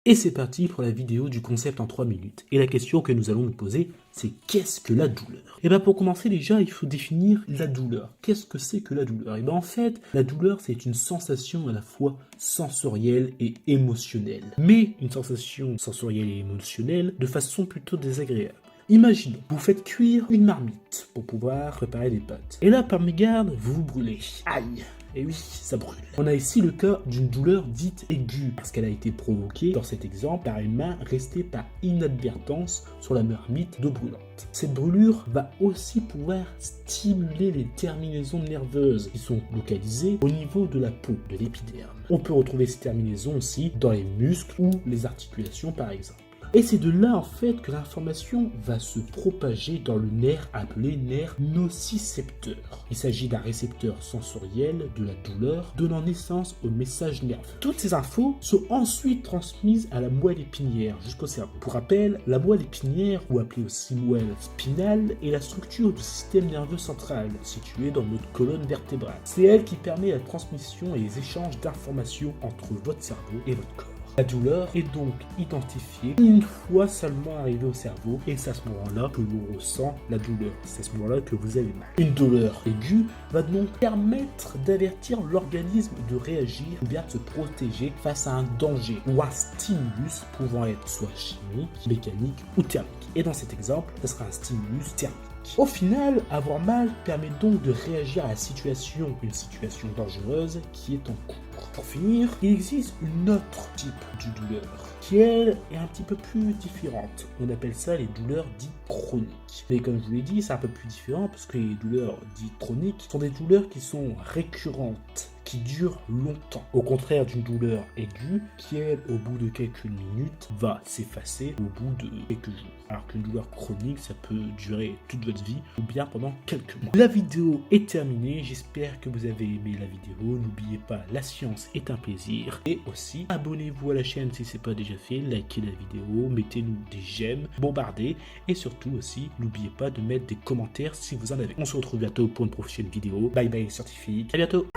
Et c'est parti pour la vidéo du concept en 3 minutes. Et la question que nous allons nous poser, c'est qu'est-ce que la douleur? Et bien pour commencer déjà, il faut définir la douleur. Qu'est-ce que c'est que la douleur? Et bien en fait, la douleur c'est une sensation à la fois sensorielle et émotionnelle. Mais une sensation sensorielle et émotionnelle de façon plutôt désagréable. Imaginons, vous faites cuire une marmite pour pouvoir préparer des pâtes. Et là, par mégarde, vous vous brûlez. Aïe! Et oui, ça brûle. On a ici le cas d'une douleur dite aiguë, parce qu'elle a été provoquée, dans cet exemple, par une main restée par inadvertance sur la marmite d'eau brûlante. Cette brûlure va aussi pouvoir stimuler les terminaisons nerveuses qui sont localisées au niveau de la peau, de l'épiderme. On peut retrouver ces terminaisons aussi dans les muscles ou les articulations par exemple. Et c'est de là en fait que l'information va se propager dans le nerf appelé nerf nocicepteur. Il s'agit d'un récepteur sensoriel de la douleur donnant naissance au message nerveux. Toutes ces infos sont ensuite transmises à la moelle épinière jusqu'au cerveau. Pour rappel, la moelle épinière, ou appelée aussi moelle spinale, est la structure du système nerveux central située dans notre colonne vertébrale. C'est elle qui permet la transmission et les échanges d'informations entre votre cerveau et votre corps. La douleur est donc identifiée une fois seulement arrivée au cerveau et c'est à ce moment-là que l'on ressent la douleur. C'est à ce moment-là que vous avez mal. Une douleur aiguë va donc permettre d'avertir l'organisme de réagir ou bien de se protéger face à un danger ou un stimulus pouvant être soit chimique, mécanique ou thermique. Et dans cet exemple, ce sera un stimulus thermique. Au final, avoir mal permet donc de réagir à la situation, une situation dangereuse qui est en cours. Pour finir, il existe une autre type de douleur qui, elle, est un petit peu plus différente. On appelle ça les douleurs dites chroniques. Mais comme je vous l'ai dit, c'est un peu plus différent parce que les douleurs dites chroniques sont des douleurs qui sont récurrentes, qui durent longtemps. Au contraire d'une douleur aiguë qui, elle, au bout de quelques minutes, va s'effacer au bout de quelques jours. Alors qu'une douleur chronique, ça peut durer toute votre vie ou bien pendant quelques mois. La vidéo est terminée, j'espère que vous avez aimé la vidéo. N'oubliez pas, la science est un plaisir. Et aussi, abonnez-vous à la chaîne si ce n'est pas déjà fait, likez la vidéo, mettez-nous des j'aime, bombardez. Et surtout aussi, n'oubliez pas de mettre des commentaires si vous en avez. On se retrouve bientôt pour une prochaine vidéo. Bye bye scientifique, à bientôt.